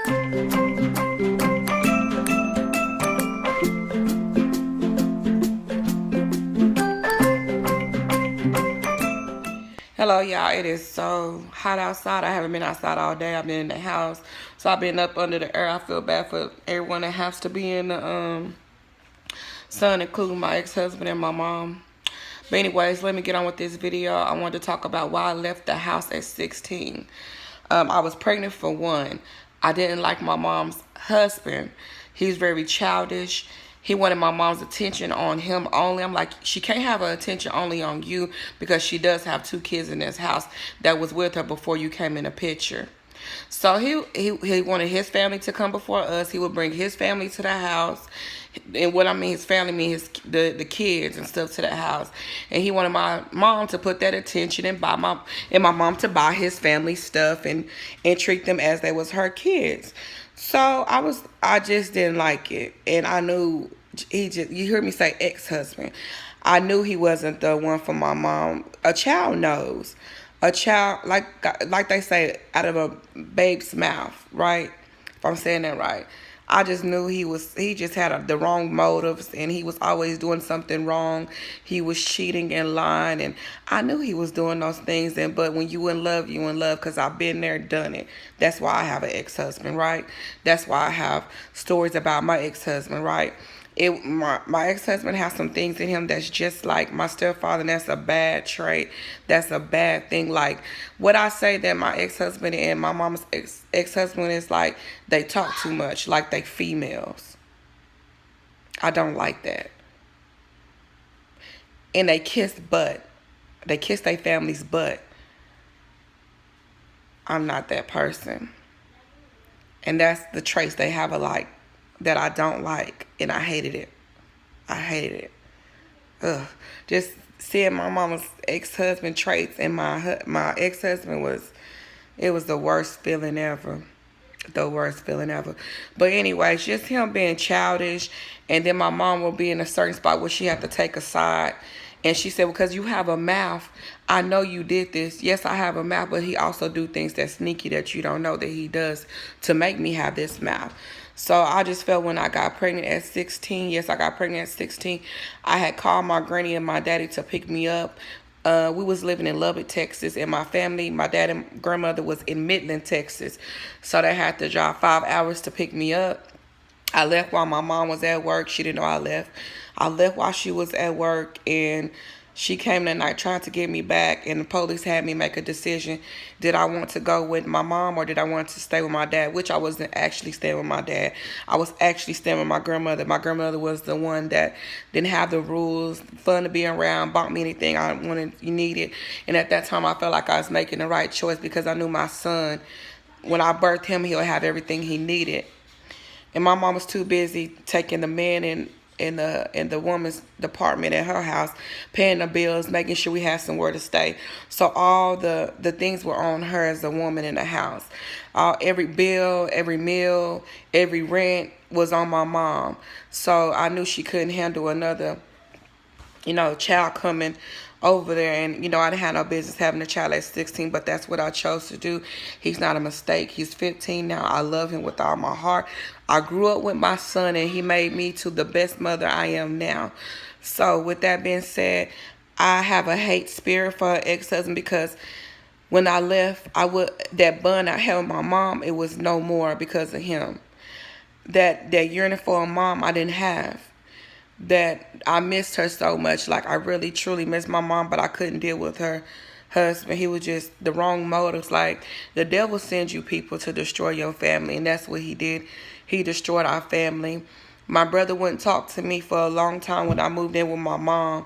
Hello, y'all. It is so hot outside. I haven't been outside all day. I've been in the house, so I've been up under the air. I feel bad for everyone that has to be in the sun, including my ex-husband and my mom. But anyways, let me get on with this video. I wanted to talk about why I left the house at 16. I was pregnant for one. I didn't like my mom's husband. He's very childish. He wanted my mom's attention on him only. I'm like, she can't have her attention only on you because she does have two kids in this house that was with her before you came in the picture. So he wanted his family to come before us. He would bring his family to the house. And what I mean, his family means the kids and stuff to the house. And he wanted my mom to put that attention and my mom to buy his family stuff and treat them as they was her kids. So I just didn't like it. And I knew you heard me say ex-husband. I knew he wasn't the one for my mom. A child knows. A child, like they say, out of a babe's mouth, right? If I'm saying that right. I just knew he just had the wrong motives, and he was always doing something wrong. He was cheating and lying, and I knew he was doing those things. But when you in love, you in love, because I've been there, done it. That's why I have an ex-husband, right? That's why I have stories about my ex-husband, right? My ex-husband has some things in him that's just like my stepfather, and that's a bad trait. That's a bad thing. Like, what I say that my ex-husband and my mama's ex-husband is like, they talk too much, like they females. I don't like that. And they kiss butt. They kiss their family's butt. I'm not that person. And that's the traits they have alike that I don't like, and I hated it. I hated it. Ugh. Just seeing my mama's ex-husband traits and my ex-husband was the worst feeling ever. The worst feeling ever. But anyways, just him being childish, and then my mom will be in a certain spot where she had to take a side. And she said, because you have a mouth, I know you did this. Yes, I have a mouth, but he also do things that's sneaky that you don't know that he does to make me have this mouth. So I just felt when I got pregnant at 16, yes, I got pregnant at 16, I had called my granny and my daddy to pick me up. We was living in Lubbock, Texas, and my family, my dad and grandmother was in Midland, Texas. So they had to drive 5 hours to pick me up. I left while my mom was at work. She didn't know I left. I left while she was at work, and she came that night trying to get me back, and the police had me make a decision. Did I want to go with my mom, or did I want to stay with my dad? Which I wasn't actually staying with my dad. I was actually staying with my grandmother. My grandmother was the one that didn't have the rules, fun to be around, bought me anything I needed. And at that time, I felt like I was making the right choice because I knew my son, when I birthed him, he'll have everything he needed. And my mom was too busy taking the men in the woman's department at her house, paying the bills, making sure we had somewhere to stay. So all the things were on her as a woman in the house. Every bill, every meal, every rent was on my mom. So I knew she couldn't handle another, child coming over there. And, I didn't have no business having a child at 16, but that's what I chose to do. He's not a mistake. He's 15 now. I love him with all my heart. I grew up with my son, and he made me to the best mother I am now. So with that being said, I have a hate spirit for her ex-husband because when I left, that bond I had with my mom, it was no more because of him. That yearning for a mom I didn't have. That I missed her so much. Like, I really, truly missed my mom, but I couldn't deal with her husband. He was just the wrong motives. Like, the devil sends you people to destroy your family, and that's what he did. He destroyed our family. My brother wouldn't talk to me for a long time when I moved in with my mom.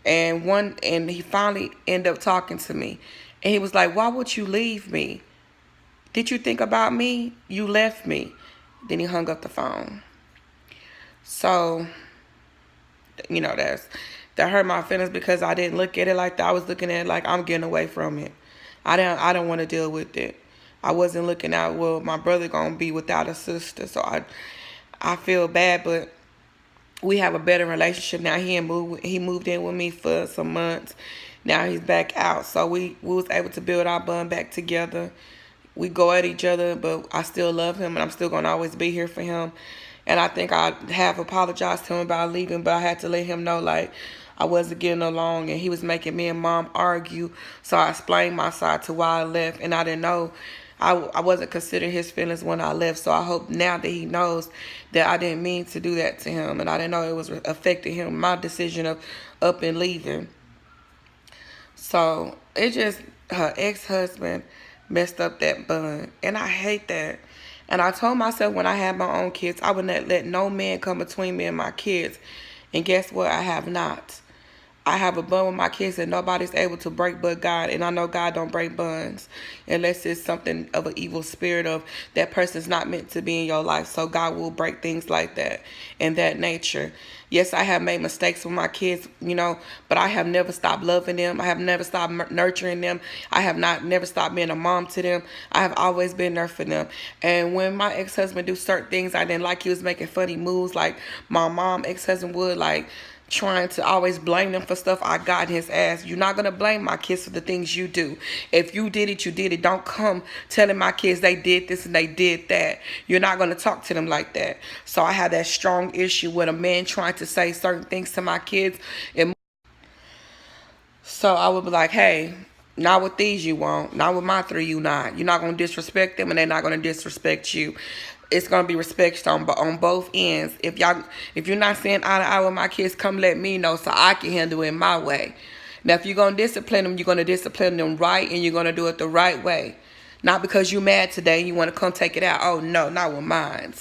And he finally ended up talking to me. And he was like, why would you leave me? Did you think about me? You left me. Then he hung up the phone. So, that hurt my feelings because I didn't look at it like that. I was looking at it like I'm getting away from it. I don't want to deal with it. I wasn't looking out, well, my brother gonna be without a sister. So I feel bad, but we have a better relationship now. He moved in with me for some months. Now he's back out. So we was able to build our bond back together. we go at each other, but I still love him and I'm still going to always be here for him. And I think I have apologized to him about leaving, but I had to let him know, like, I wasn't getting along and he was making me and mom argue. So I explained my side to why I left, and I didn't know. I wasn't considering his feelings when I left. So I hope now that he knows that I didn't mean to do that to him, and I didn't know it was affecting him, my decision of up and leaving. So it just, her ex-husband messed up that bond. And I hate that. And I told myself when I had my own kids, I would not let no man come between me and my kids. And guess what? I have not. I have a bond with my kids that nobody's able to break but God. And I know God don't break bonds unless it's something of an evil spirit of that person's not meant to be in your life. So God will break things like that in that nature. Yes, I have made mistakes with my kids, you know, but I have never stopped loving them. I have never stopped nurturing them. I have never stopped being a mom to them. I have always been there for them. And when my ex-husband do certain things I didn't like, he was making funny moves like my mom ex-husband would, like trying to always blame them for stuff I got in his ass. You're not going to blame my kids for the things you do. If you did it, you did it. Don't come telling my kids they did this and they did that. You're not going to talk to them like that. So I had that strong issue with a man trying to say certain things to my kids. And so I would be like, hey, not with these you won't. Not with my three you not. You're not going to disrespect them and they're not going to disrespect you. It's gonna be respect on both ends. If you're not saying eye to eye with my kids, come let me know so I can handle it my way. Now, if you're gonna discipline them, you're gonna discipline them right, and you're gonna do it the right way. Not because you're mad today and you want to come take it out. Oh no, not with mine.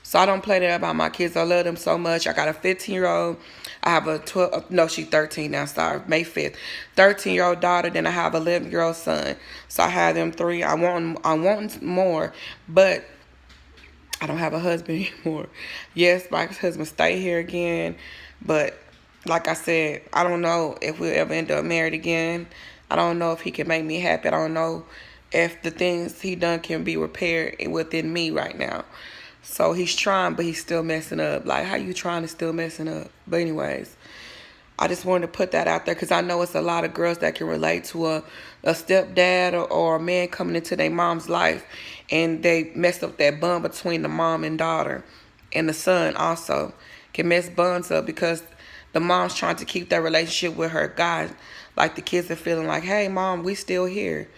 So I don't play that about my kids. I love them so much. I got a 15-year-old. I have a 12. No, she's 13 now. Sorry, May 5th. 13-year-old daughter. Then I have an 11-year-old son. So I have them three. I want more, but I don't have a husband anymore. Yes, my husband stay here again, but like I said, I don't know if we'll ever end up married again. I don't know if he can make me happy. I don't know if the things he done can be repaired within me right now. So he's trying, but he's still messing up. Like, how you trying to still messing up? But anyways, I just wanted to put that out there because I know it's a lot of girls that can relate to a stepdad or a man coming into their mom's life and they mess up that bond between the mom and daughter, and the son also can mess bonds up because the mom's trying to keep that relationship with her guy. Like the kids are feeling like, hey, mom, we still here,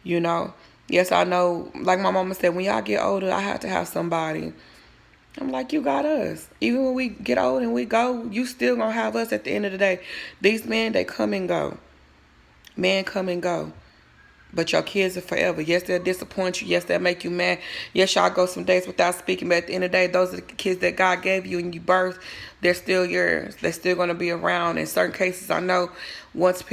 you know. Yes, I know, like my mama said, when y'all get older, I have to have somebody. I'm like, you got us. Even when we get old and we go, you still gonna have us at the end of the day. These men, they come and go. Men come and go. But your kids are forever. Yes, they'll disappoint you. Yes, they'll make you mad. Yes, y'all go some days without speaking. But at the end of the day, those are the kids that God gave you and you birthed. They're still yours. They're still going to be around. In certain cases, I know once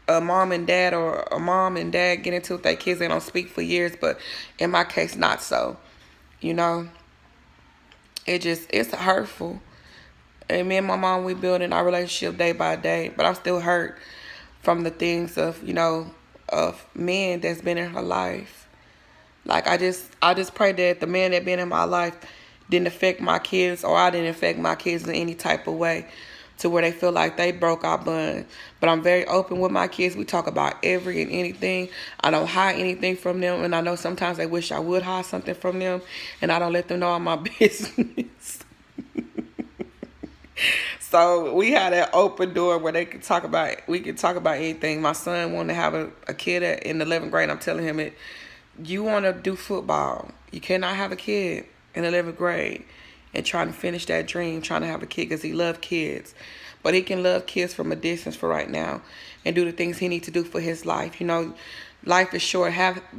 a mom and dad or a mom and dad get into it with their kids, they don't speak for years. But in my case, not so. You know, it's hurtful. And me and my mom, we building our relationship day by day. But I'm still hurt from the things of, you know, of men that's been in her life. Like I just pray that the man that been in my life didn't affect my kids, or I didn't affect my kids in any type of way to where they feel like they broke our bond. But I'm very open with my kids. We talk about every and anything. I don't hide anything from them, and I know sometimes they wish I would hide something from them, and I don't let them know all my business. So we had an open door where we could talk about anything. My son wanted to have a kid in the 11th grade. I'm telling him, you want to do football. You cannot have a kid in 11th grade and trying to finish that dream, trying to have a kid because he loves kids. But he can love kids from a distance for right now and do the things he needs to do for his life. You know, life is short.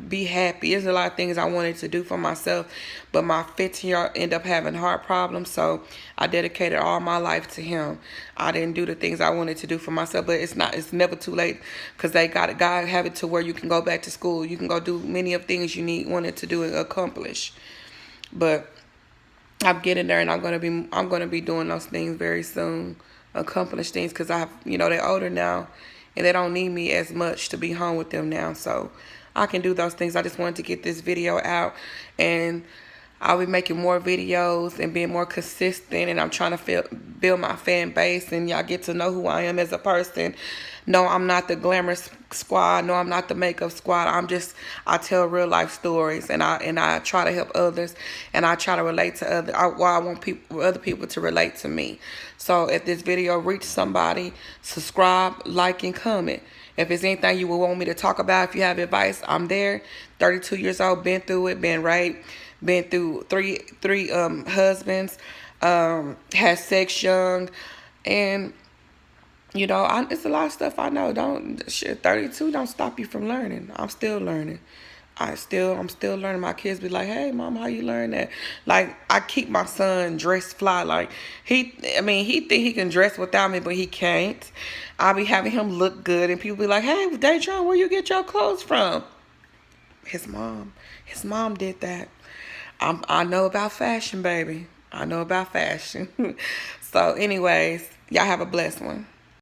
Be happy. There's a lot of things I wanted to do for myself, but my 15-year-old ended up having heart problems, so I dedicated all my life to him. I didn't do the things I wanted to do for myself, but it's never too late because God have it to where you can go back to school. You can go do many of things you wanted to do and accomplish. But I'm getting there, and I'm gonna be doing those things very soon. Accomplish things because they're older now. And they don't need me as much to be home with them now. So I can do those things. I just wanted to get this video out. And I'll be making more videos and being more consistent, and I'm trying to build my fan base, and y'all get to know who I am as a person. No, I'm not the glamorous squad. No, I'm not the makeup squad. I tell real life stories, and I try to help others, and I try to relate to I want other people to relate to me. So if this video reached somebody, subscribe, like, and comment. If it's anything you would want me to talk about, if you have advice, I'm there. 32 years old, been through it, been raped, been through three husbands, had sex young, and you know, it's a lot of stuff I know. 32 don't stop you from learning. I'm still learning. I'm still learning. My kids be like, "Hey, mom, how you learn that?" Like, I keep my son dressed fly. Like, he think he can dress without me, but he can't. I be having him look good, and people be like, "Hey, Daytron, where you get your clothes from?" His mom did that. I know about fashion, baby. I know about fashion. So, anyways, y'all have a blessed one.